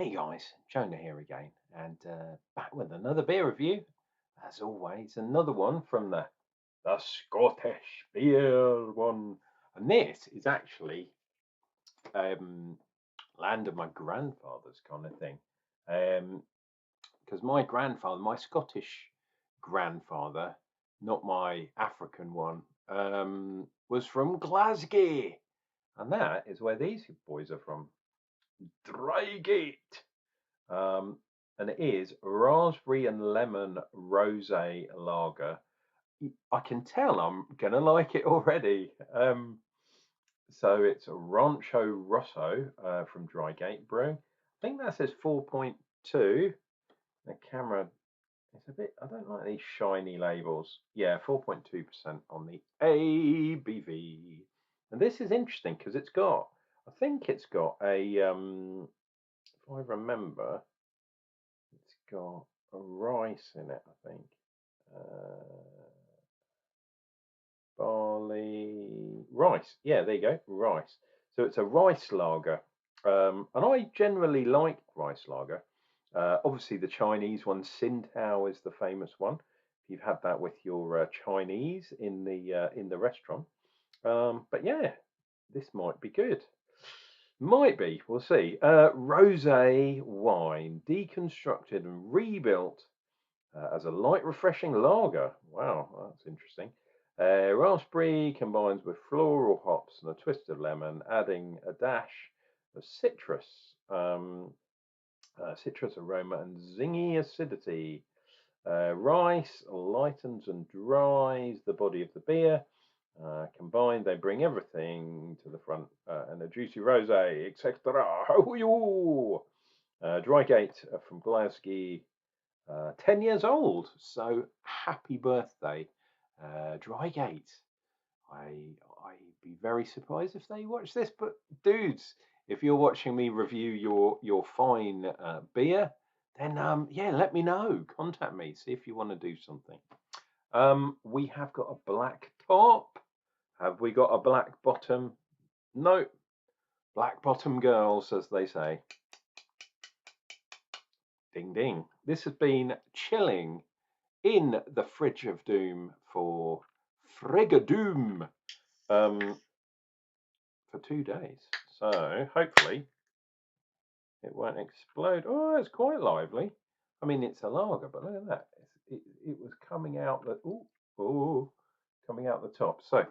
Hey guys, Jonah here again, and back with another beer review. As always, another one from the Scottish beer one, and this is actually land of my grandfather's kind of thing, because my grandfather, my Scottish grandfather, not my African one, was from Glasgow, and that is where these boys are from, Drygate. Um, and it is raspberry and lemon rosé lager. I can tell I'm gonna like it already. So it's Rancho Rosso from Drygate Brewing. I think that says 4.2. The camera is a bit. I don't like these shiny labels. Yeah, 4.2% on the ABV. And this is interesting because it's got. I think it's got a. If I remember, it's got a rice in it, I think. Barley, rice. Yeah, there you go, rice. So it's a rice lager. And I generally like rice lager. Obviously, the Chinese one, Tsingtao, is the famous one. If you've had that with your Chinese in the restaurant. But yeah, this might be good. Might be, we'll see. Rosé wine, deconstructed and rebuilt as a light, refreshing lager. Wow, that's interesting. Raspberry combines with floral hops and a twist of lemon, adding a dash of citrus, citrus aroma and zingy acidity. Rice lightens and dries the body of the beer. Combined, they bring everything to the front, and a juicy rosé, etc. Drygate from Glasgow, 10 years old. So happy birthday, Drygate. I'd be very surprised if they watch this. But dudes, if you're watching me review your fine beer, then yeah, let me know. Contact me. See if you want to do something. We have got a black top. Have we got a black bottom? No. Black bottom girls, as they say. Ding ding. This has been chilling in the fridge of doom for Frigadoom for 2 days. So hopefully it won't explode. Oh, it's quite lively. I mean, it's a lager, but look at that. It was coming out the coming out the top. So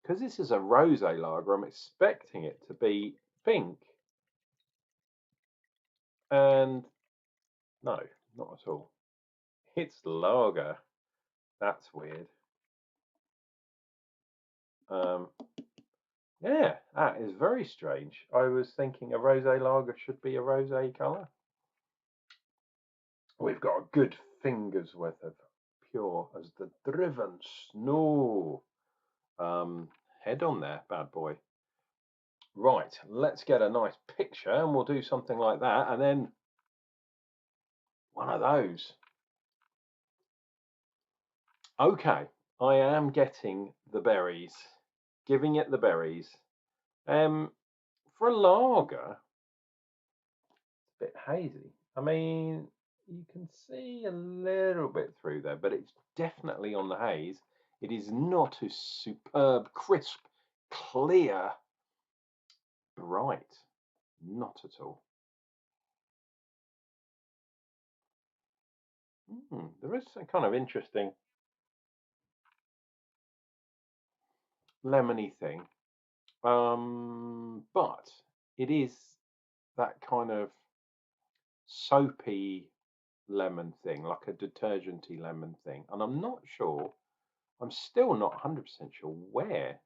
because this is a rosé lager, I'm expecting it to be pink. And no, not at all. It's lager. That's weird. Yeah, that is very strange. I was thinking a rosé lager should be a rosé colour. We've got a good finger's worth of pure as the driven snow. Head on there, bad boy. Right, let's get a nice picture and we'll do something like that. And then one of those. Okay, I am getting the berries, giving it the berries. For a lager, it's a bit hazy. I mean, you can see a little bit through there, but it's definitely on the haze. It is not a superb, crisp, clear, bright. Not at all. There is a kind of interesting lemony thing, but it is that kind of soapy lemon thing, like a detergenty lemon thing, and I'm not sure. I'm still not 100% sure where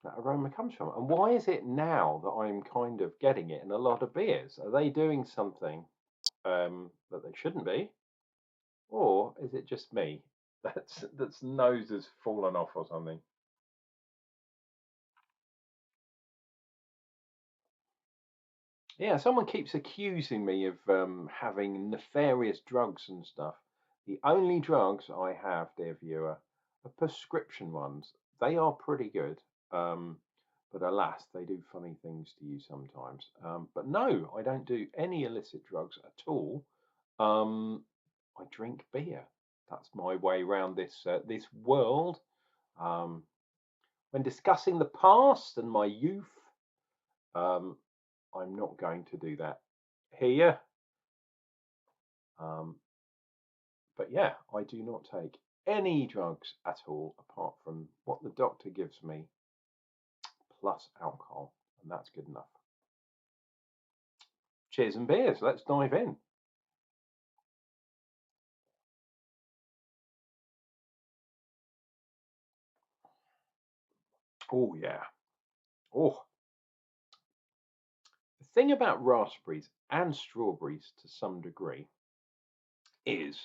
that aroma comes from. And why is it now that I'm kind of getting it in a lot of beers? Are they doing something that they shouldn't be? Or is it just me that's nose has fallen off or something? Yeah, someone keeps accusing me of having nefarious drugs and stuff. The only drugs I have, dear viewer, are prescription ones. They are pretty good. But alas, they do funny things to you sometimes. But no, I don't do any illicit drugs at all. I drink beer. That's my way around this world. Um, when discussing the past and my youth, um, I'm not going to do that here. Um, but yeah, I do not take any drugs at all apart from what the doctor gives me, plus alcohol, and that's good enough. Cheers and beers. Let's dive in. Oh yeah. Oh, the thing about raspberries and strawberries to some degree is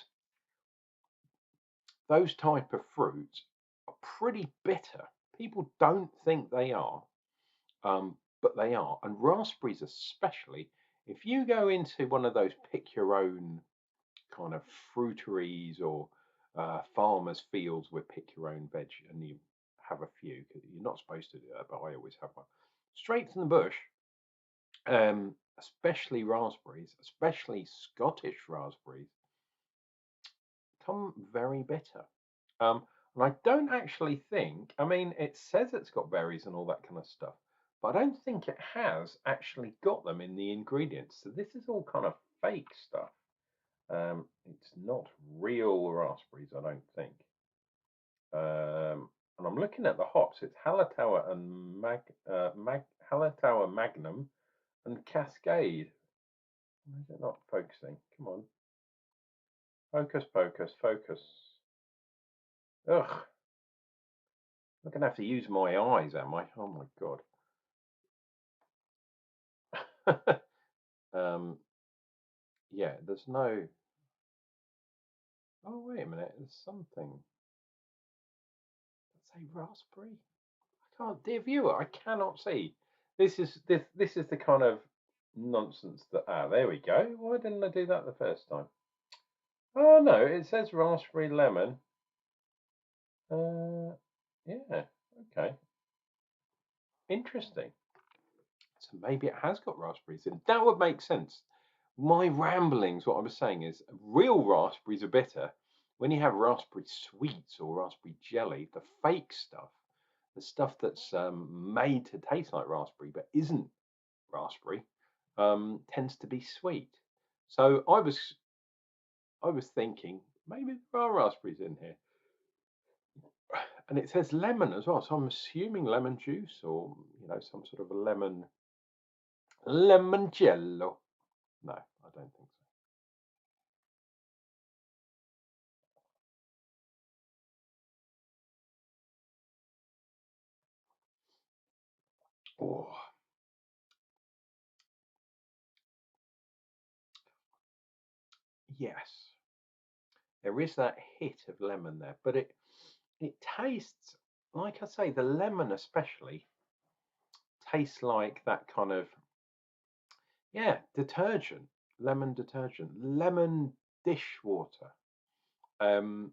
those type of fruits are pretty bitter. People don't think they are, but they are. And raspberries especially, if you go into one of those pick your own kind of fruiteries or farmers' fields with pick your own veg, and you have a few, 'cause you're not supposed to do that, but I always have one straight from the bush. Especially raspberries, especially Scottish raspberries, come very bitter. And I don't actually think, I mean, it says it's got berries and all that kind of stuff, but I don't think it has actually got them in the ingredients. So this is all kind of fake stuff. It's not real raspberries, I don't think. And I'm looking at the hops. It's Hallertauer and Hallertauer Magnum and Cascade. Why is it not focusing? Come on. Focus, focus, focus. Ugh. I'm going to have to use my eyes, am I? Oh my God. Yeah, there's no. Oh, wait a minute. There's something. Let's say raspberry. I can't, dear viewer, I cannot see. This is the kind of nonsense that. Ah, there we go. Why didn't I do that the first time? Oh no, it says raspberry lemon. Yeah, okay, interesting. So maybe it has got raspberries in. That would make sense. My ramblings, what I was saying is real raspberries are bitter. When you have raspberry sweets or raspberry jelly, the fake stuff, the stuff that's made to taste like raspberry but isn't raspberry, tends to be sweet. So I was thinking maybe there are raspberries in here. And it says lemon as well, so I'm assuming lemon juice or some sort of a lemon jello. No, I don't think so. Oh, yes, there is that hit of lemon there, but it tastes, like I say, the lemon especially tastes like that kind of, yeah, detergent, lemon detergent, lemon dishwater, um,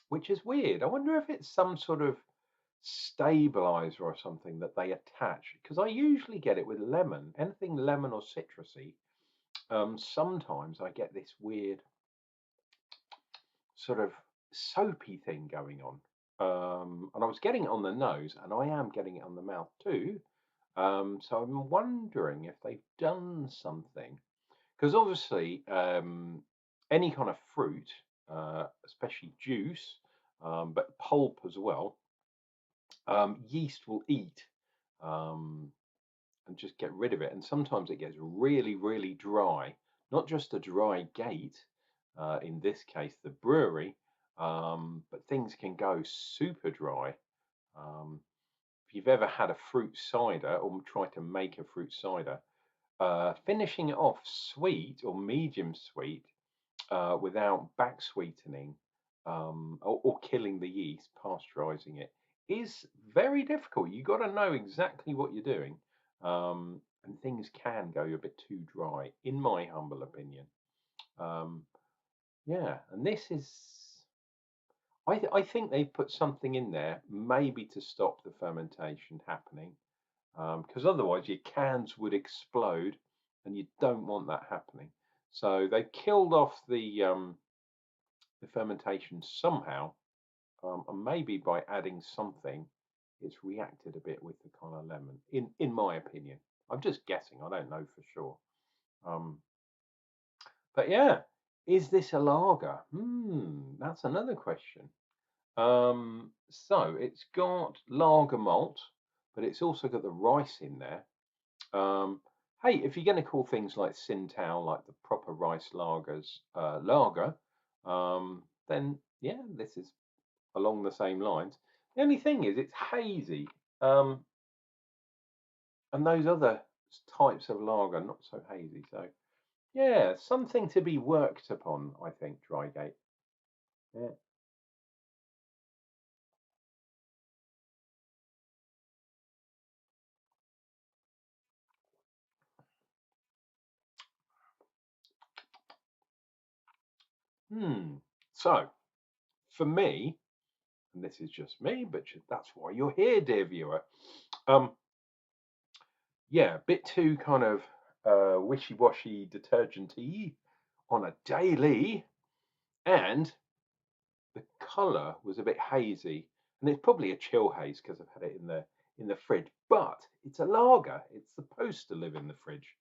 which is weird. I wonder if it's some sort of stabilizer or something that they attach, because I usually get it with lemon, anything lemon or citrusy. Sometimes I get this weird sort of soapy thing going on. And I was getting it on the nose, and I am getting it on the mouth too. So I'm wondering if they've done something, because obviously any kind of fruit, especially juice, but pulp as well, yeast will eat and just get rid of it. And sometimes it gets really, really dry. Not just a dry gate, in this case, the brewery, but things can go super dry. Um, if you've ever had a fruit cider or tried to make a fruit cider, finishing it off sweet or medium sweet without back sweetening or killing the yeast, pasteurizing it, is very difficult. You've got to know exactly what you're doing, and things can go a bit too dry, in my humble opinion. Um, yeah, and this is. I think they put something in there, maybe to stop the fermentation happening. because otherwise your cans would explode, and you don't want that happening. So they killed off the fermentation somehow, and maybe by adding something, it's reacted a bit with the kind of lemon. In my opinion, I'm just guessing. I don't know for sure. Um, but yeah, is this a lager? That's another question. So it's got lager malt, but it's also got the rice in there. Hey, if you're going to call things like Tsingtao, like the proper rice lagers, lager, then yeah, this is along the same lines. The only thing is, it's hazy, um, and those other types of lager not so hazy. So yeah, something to be worked upon, I think, Drygate. Yeah. So for me, and this is just me, but that's why you're here, dear viewer. Um, yeah, a bit too kind of wishy-washy detergenty on a daily, and the colour was a bit hazy, and it's probably a chill haze because I've had it in the fridge. But it's a lager; it's supposed to live in the fridge,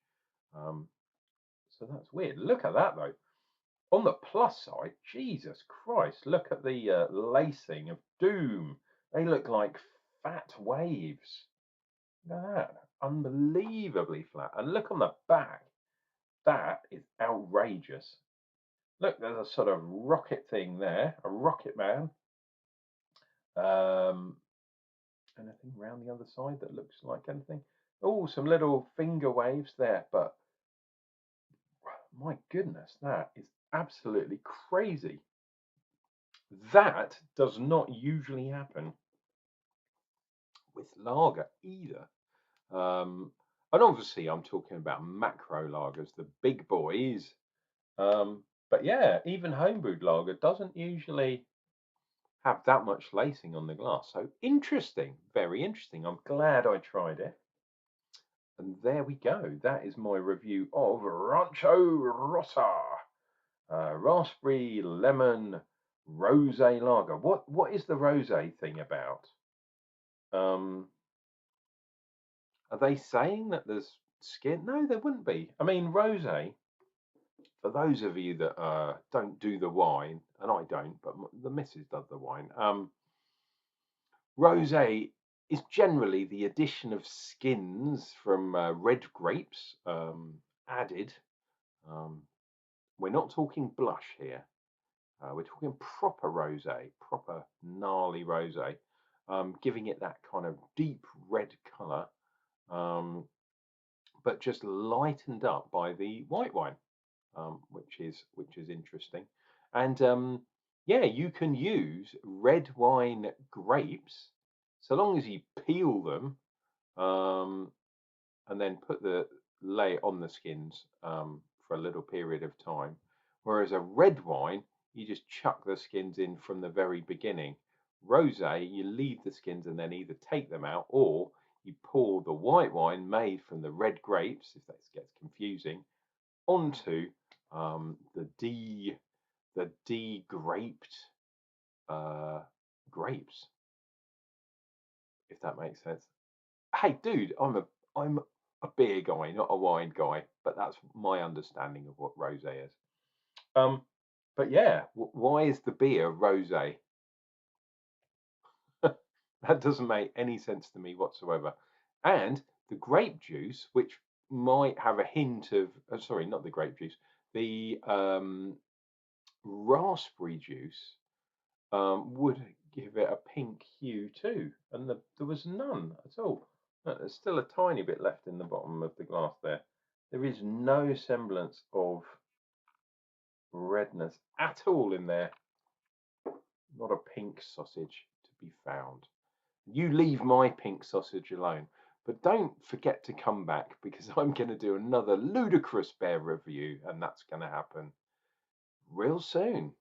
um, so that's weird. Look at that though. On the plus side, Jesus Christ, look at the lacing of doom. They look like fat waves. Look at that, unbelievably flat. And look on the back. That is outrageous. Look, there's a sort of rocket thing there, a rocket man. Um, anything around the other side that looks like anything? Oh, some little finger waves there, but my goodness, that is absolutely crazy. That does not usually happen with lager either. Um, and obviously, I'm talking about macro lagers, the big boys. But yeah, even homebrewed lager doesn't usually have that much lacing on the glass. So interesting, very interesting. I'm glad I tried it. And there we go. That is my review of Rancho Rosa, raspberry lemon rosé lager. What is the rosé thing about? Um, are they saying that there's skin? No, there wouldn't be. I mean, rosé. For those of you that don't do the wine, and I don't, but the missus does the wine. Rosé is generally the addition of skins from red grapes added. Um, we're not talking blush here. We're talking proper rosé, proper gnarly rosé, giving it that kind of deep red colour, um, but just lightened up by the white wine, which is interesting. And yeah, you can use red wine grapes so long as you peel them, um, and then put the lay it on the skins for a little period of time. Whereas a red wine, you just chuck the skins in from the very beginning. Rosé, you leave the skins and then either take them out, or you pour the white wine made from the red grapes, if that gets confusing, onto the degraped uh, grapes, if that makes sense. Hey, dude, I'm a beer guy, not a wine guy, but that's my understanding of what rosé is. Um, but yeah, why is the beer rosé? That doesn't make any sense to me whatsoever. And the grape juice, which might have a hint of, sorry, not the grape juice, the raspberry juice would give it a pink hue too, and there was none at all. Look, there's still a tiny bit left in the bottom of the glass there. There is no semblance of redness at all in there. Not a pink sausage to be found. You leave my pink sausage alone. But don't forget to come back because I'm going to do another ludicrous bear review, and that's going to happen real soon.